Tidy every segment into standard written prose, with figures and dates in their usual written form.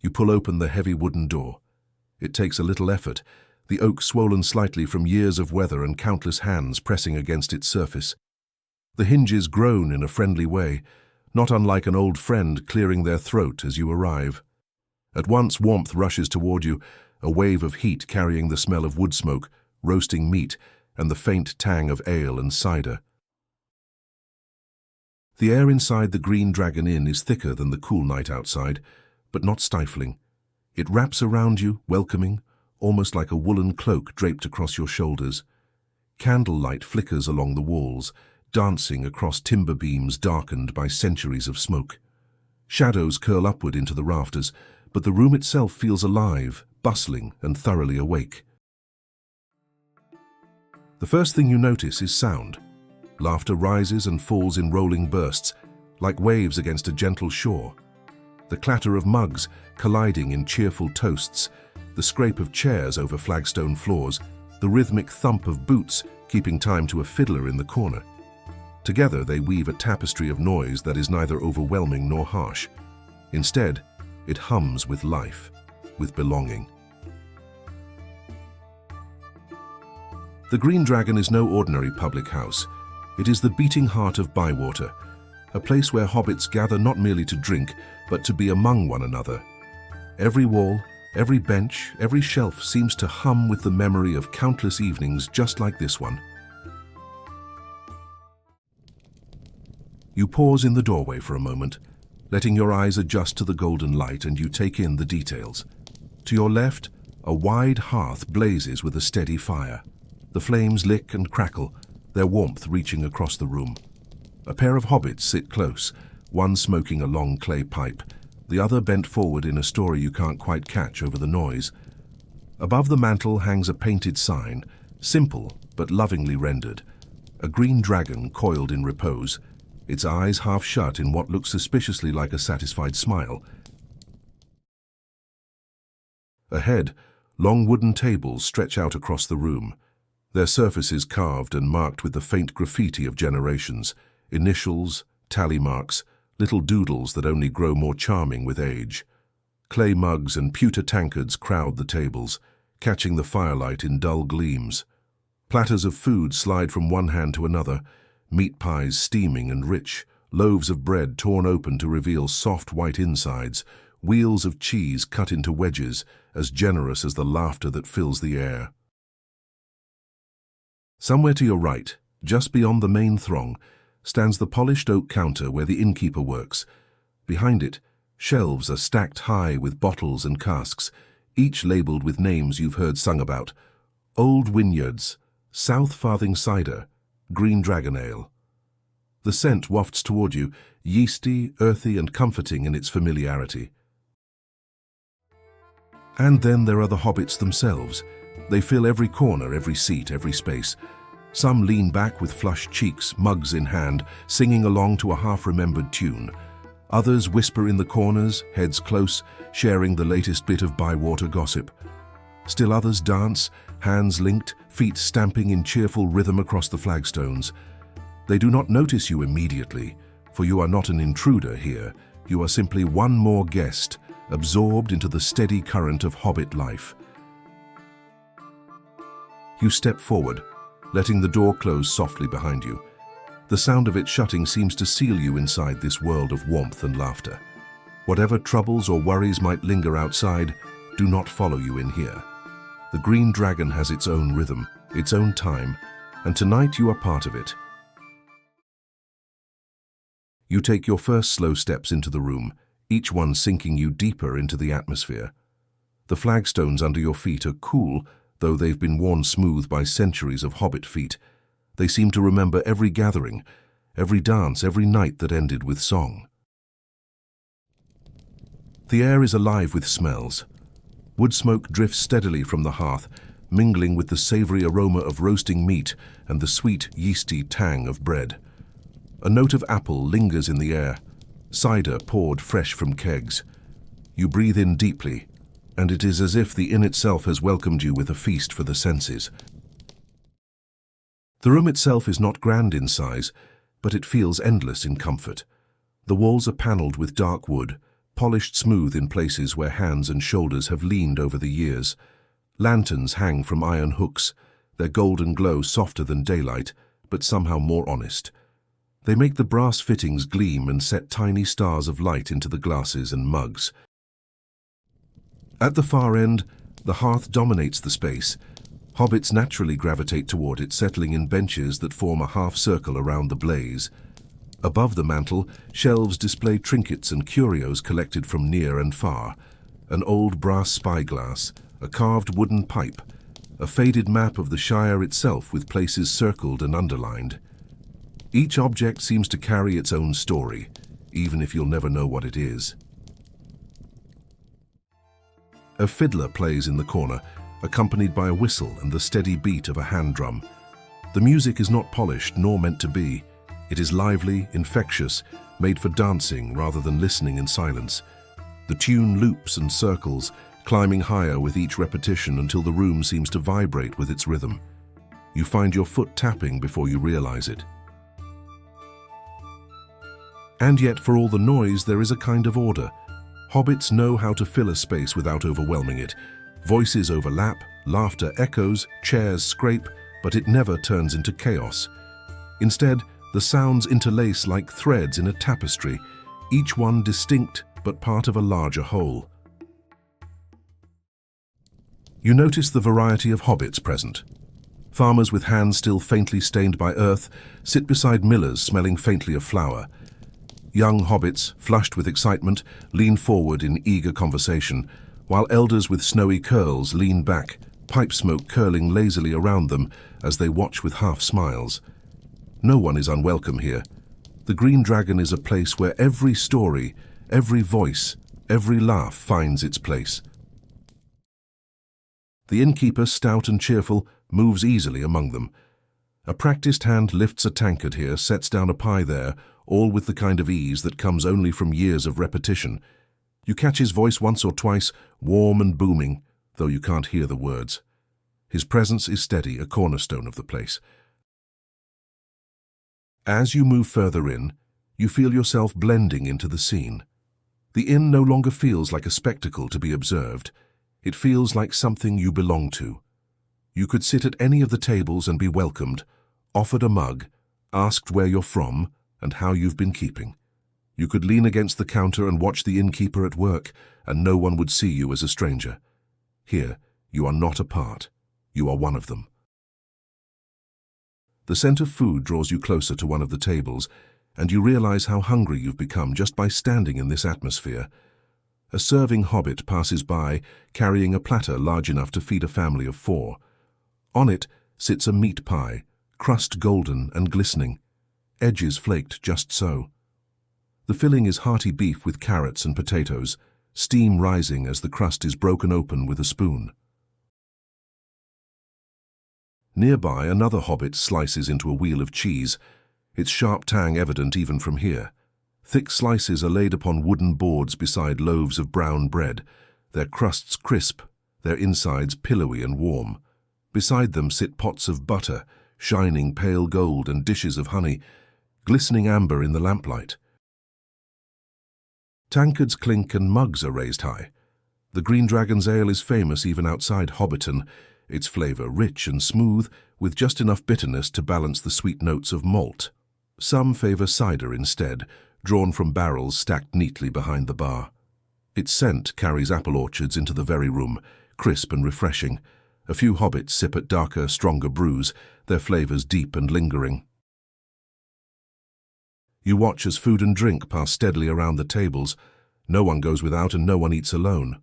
You pull open the heavy wooden door. It takes a little effort, the oak swollen slightly from years of weather and countless hands pressing against its surface. The hinges groan in a friendly way, not unlike an old friend clearing their throat as you arrive. At once warmth rushes toward you, a wave of heat carrying the smell of wood smoke, roasting meat, and the faint tang of ale and cider. The air inside the Green Dragon Inn is thicker than the cool night outside, but not stifling. It wraps around you, welcoming, almost like a woolen cloak draped across your shoulders. Candlelight flickers along the walls, dancing across timber beams darkened by centuries of smoke. Shadows curl upward into the rafters, but the room itself feels alive, bustling, and thoroughly awake. The first thing you notice is sound. Laughter rises and falls in rolling bursts, like waves against a gentle shore. The clatter of mugs colliding in cheerful toasts, the scrape of chairs over flagstone floors, the rhythmic thump of boots keeping time to a fiddler in the corner. Together they weave a tapestry of noise that is neither overwhelming nor harsh. Instead, it hums with life, with belonging. The Green Dragon is no ordinary public house. It is the beating heart of Bywater, a place where hobbits gather not merely to drink, but to be among one another. Every wall, every bench, every shelf seems to hum with the memory of countless evenings just like this one. You pause in the doorway for a moment, letting your eyes adjust to the golden light, and you take in the details. To your left, a wide hearth blazes with a steady fire. The flames lick and crackle, their warmth reaching across the room. A pair of hobbits sit close, one smoking a long clay pipe, the other bent forward in a story you can't quite catch over the noise. Above the mantel hangs a painted sign, simple but lovingly rendered. A green dragon coiled in repose, its eyes half shut in what looks suspiciously like a satisfied smile. Ahead, long wooden tables stretch out across the room, their surfaces carved and marked with the faint graffiti of generations, initials, tally marks, little doodles that only grow more charming with age. Clay mugs and pewter tankards crowd the tables, catching the firelight in dull gleams. Platters of food slide from one hand to another, meat pies steaming and rich, loaves of bread torn open to reveal soft white insides, wheels of cheese cut into wedges, as generous as the laughter that fills the air. Somewhere to your right, just beyond the main throng, stands the polished oak counter where the innkeeper works. Behind it, shelves are stacked high with bottles and casks, each labelled with names you've heard sung about: Old Wynyards, South Farthing Cider, Green Dragon Ale. The scent wafts toward you, yeasty, earthy, and comforting in its familiarity. And then there are the hobbits themselves. They fill every corner, every seat, every space. Some lean back with flushed cheeks, mugs in hand, singing along to a half-remembered tune. Others whisper in the corners, heads close, sharing the latest bit of Bywater gossip. Still others dance, hands linked, feet stamping in cheerful rhythm across the flagstones. They do not notice you immediately, for you are not an intruder here. You are simply one more guest, absorbed into the steady current of hobbit life. You step forward, letting the door close softly behind you. The sound of it shutting seems to seal you inside this world of warmth and laughter. Whatever troubles or worries might linger outside, do not follow you in here. The Green Dragon has its own rhythm, its own time, and tonight you are part of it. You take your first slow steps into the room, each one sinking you deeper into the atmosphere. The flagstones under your feet are cool, though they've been worn smooth by centuries of hobbit feet. They seem to remember every gathering, every dance, every night that ended with song. The air is alive with smells. Wood smoke drifts steadily from the hearth, mingling with the savory aroma of roasting meat and the sweet, yeasty tang of bread. A note of apple lingers in the air, cider poured fresh from kegs. You breathe in deeply, and it is as if the inn itself has welcomed you with a feast for the senses. The room itself is not grand in size, but it feels endless in comfort. The walls are panelled with dark wood, polished smooth in places where hands and shoulders have leaned over the years. Lanterns hang from iron hooks, their golden glow softer than daylight, but somehow more honest. They make the brass fittings gleam and set tiny stars of light into the glasses and mugs. At the far end, the hearth dominates the space. Hobbits naturally gravitate toward it, settling in benches that form a half-circle around the blaze. Above the mantel, shelves display trinkets and curios collected from near and far. An old brass spyglass, a carved wooden pipe, a faded map of the Shire itself with places circled and underlined. Each object seems to carry its own story, even if you'll never know what it is. A fiddler plays in the corner, accompanied by a whistle and the steady beat of a hand drum. The music is not polished nor meant to be. It is lively, infectious, made for dancing rather than listening in silence. The tune loops and circles, climbing higher with each repetition until the room seems to vibrate with its rhythm. You find your foot tapping before you realize it. And yet, for all the noise, there is a kind of order. Hobbits know how to fill a space without overwhelming it. Voices overlap, laughter echoes, chairs scrape, but it never turns into chaos. Instead, the sounds interlace like threads in a tapestry, each one distinct but part of a larger whole. You notice the variety of hobbits present. Farmers with hands still faintly stained by earth sit beside millers smelling faintly of flour. Young hobbits, flushed with excitement, lean forward in eager conversation, while elders with snowy curls lean back, pipe smoke curling lazily around them as they watch with half smiles. No one is unwelcome here. The Green Dragon is a place where every story, every voice, every laugh finds its place. The innkeeper, stout and cheerful, moves easily among them. A practiced hand lifts a tankard here, sets down a pie there, all with the kind of ease that comes only from years of repetition. You catch his voice once or twice, warm and booming, though you can't hear the words. His presence is steady, a cornerstone of the place. As you move further in, you feel yourself blending into the scene. The inn no longer feels like a spectacle to be observed. It feels like something you belong to. You could sit at any of the tables and be welcomed, offered a mug, asked where you're from and how you've been keeping. You could lean against the counter and watch the innkeeper at work, and no one would see you as a stranger. Here, you are not apart. You are one of them. The scent of food draws you closer to one of the tables, and you realize how hungry you've become just by standing in this atmosphere. A serving hobbit passes by, carrying a platter large enough to feed a family of 4. On it sits a meat pie, crust golden and glistening, edges flaked just so. The filling is hearty beef with carrots and potatoes, steam rising as the crust is broken open with a spoon. Nearby, another hobbit slices into a wheel of cheese, its sharp tang evident even from here. Thick slices are laid upon wooden boards beside loaves of brown bread, their crusts crisp, their insides pillowy and warm. Beside them sit pots of butter, shining pale gold, and dishes of honey, glistening amber in the lamplight. Tankards clink and mugs are raised high. The Green Dragon's ale is famous even outside Hobbiton, its flavour rich and smooth, with just enough bitterness to balance the sweet notes of malt. Some favour cider instead, drawn from barrels stacked neatly behind the bar. Its scent carries apple orchards into the very room, crisp and refreshing. A few hobbits sip at darker, stronger brews, their flavours deep and lingering. You watch as food and drink pass steadily around the tables. No one goes without and no one eats alone.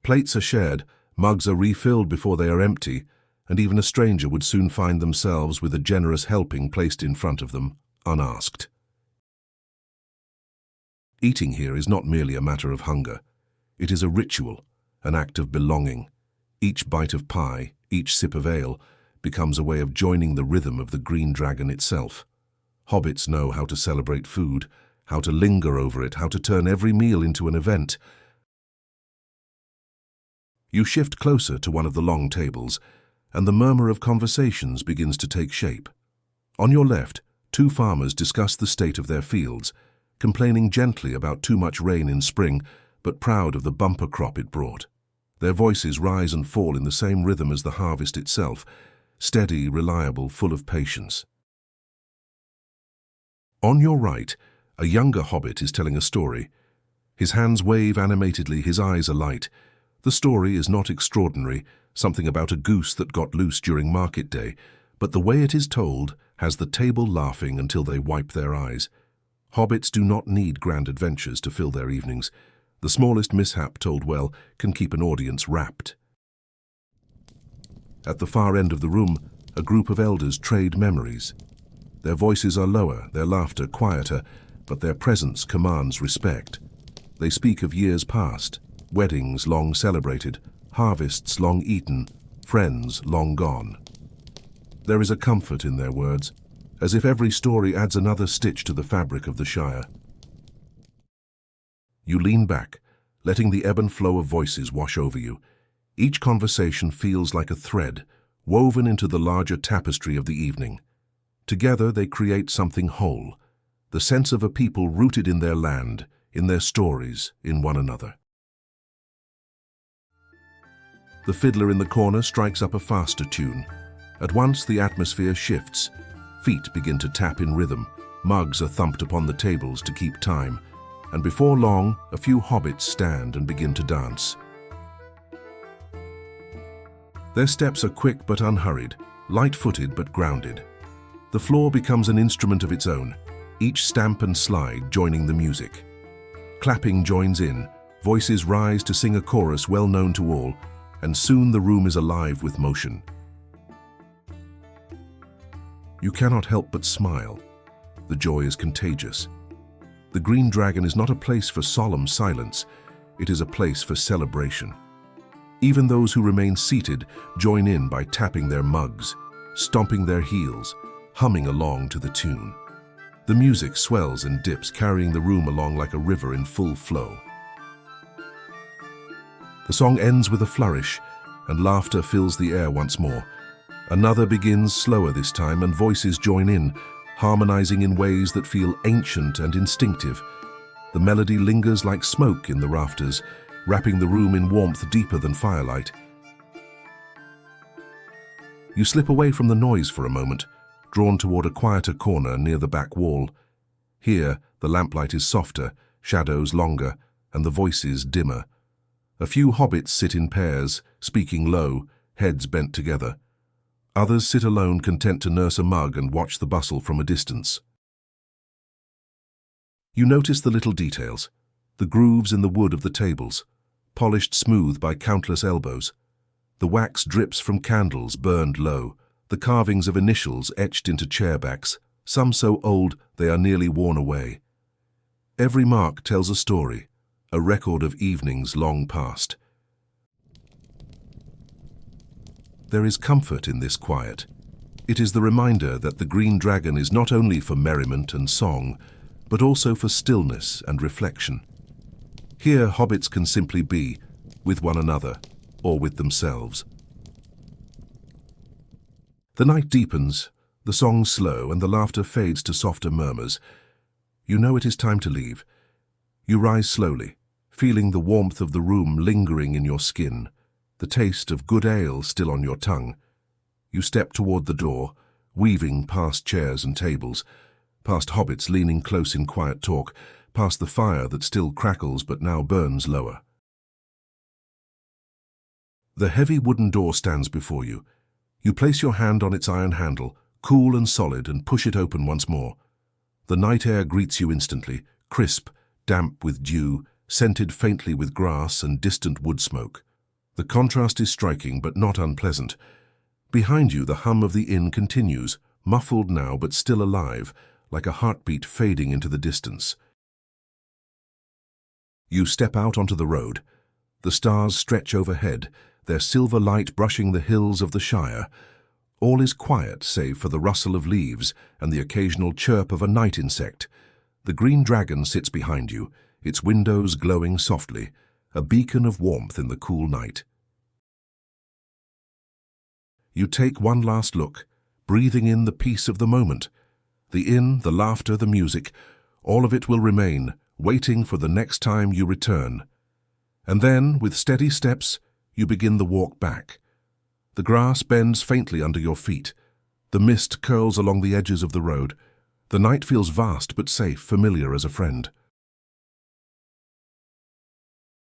Plates are shared, mugs are refilled before they are empty, and even a stranger would soon find themselves with a generous helping placed in front of them, unasked. Eating here is not merely a matter of hunger. It is a ritual, an act of belonging. Each bite of pie, each sip of ale, becomes a way of joining the rhythm of the Green Dragon itself. Hobbits know how to celebrate food, how to linger over it, how to turn every meal into an event. You shift closer to one of the long tables, and the murmur of conversations begins to take shape. On your left, 2 farmers discuss the state of their fields, complaining gently about too much rain in spring, but proud of the bumper crop it brought. Their voices rise and fall in the same rhythm as the harvest itself, steady, reliable, full of patience. On your right, a younger hobbit is telling a story. His hands wave animatedly, his eyes alight. The story is not extraordinary, something about a goose that got loose during market day, but the way it is told has the table laughing until they wipe their eyes. Hobbits do not need grand adventures to fill their evenings. The smallest mishap told well can keep an audience rapt. At the far end of the room, a group of elders trade memories. Their voices are lower, their laughter quieter, but their presence commands respect. They speak of years past, weddings long celebrated, harvests long eaten, friends long gone. There is a comfort in their words, as if every story adds another stitch to the fabric of the Shire. You lean back, letting the ebb and flow of voices wash over you. Each conversation feels like a thread, woven into the larger tapestry of the evening. Together they create something whole, the sense of a people rooted in their land, in their stories, in one another. The fiddler in the corner strikes up a faster tune. At once the atmosphere shifts. Feet begin to tap in rhythm, mugs are thumped upon the tables to keep time, and before long, a few hobbits stand and begin to dance. Their steps are quick but unhurried, light-footed but grounded. The floor becomes an instrument of its own, each stamp and slide joining the music. Clapping joins in, voices rise to sing a chorus well known to all, and soon the room is alive with motion. You cannot help but smile. The joy is contagious. The Green Dragon is not a place for solemn silence, it is a place for celebration. Even those who remain seated join in by tapping their mugs, stomping their heels, humming along to the tune. The music swells and dips, carrying the room along like a river in full flow. The song ends with a flourish, and laughter fills the air once more. Another begins slower this time, and voices join in, harmonizing in ways that feel ancient and instinctive. The melody lingers like smoke in the rafters, wrapping the room in warmth deeper than firelight. You slip away from the noise for a moment, drawn toward a quieter corner near the back wall. Here, the lamplight is softer, shadows longer, and the voices dimmer. A few hobbits sit in pairs, speaking low, heads bent together. Others sit alone, content to nurse a mug and watch the bustle from a distance. You notice the little details, the grooves in the wood of the tables, polished smooth by countless elbows. The wax drips from candles burned low, the carvings of initials etched into chairbacks, some so old they are nearly worn away. Every mark tells a story, a record of evenings long past. There is comfort in this quiet. It is the reminder that the Green Dragon is not only for merriment and song, but also for stillness and reflection. Here, hobbits can simply be, with one another, or with themselves. The night deepens, the songs slow, and the laughter fades to softer murmurs. You know it is time to leave. You rise slowly, feeling the warmth of the room lingering in your skin, the taste of good ale still on your tongue. You step toward the door, weaving past chairs and tables, past hobbits leaning close in quiet talk, past the fire that still crackles but now burns lower. The heavy wooden door stands before you. You place your hand on its iron handle, cool and solid, and push it open once more. The night air greets you instantly, crisp, damp with dew, scented faintly with grass and distant wood smoke. The contrast is striking but not unpleasant. Behind you the hum of the inn continues, muffled now but still alive, like a heartbeat fading into the distance. You step out onto the road. The stars stretch overhead, their silver light brushing the hills of the Shire. All is quiet save for the rustle of leaves and the occasional chirp of a night insect. The Green Dragon sits behind you, its windows glowing softly, a beacon of warmth in the cool night. You take one last look, breathing in the peace of the moment. The inn, the laughter, the music, all of it will remain, waiting for the next time you return. And then, with steady steps, you begin the walk back. The grass bends faintly under your feet. The mist curls along the edges of the road. The night feels vast but safe, familiar as a friend.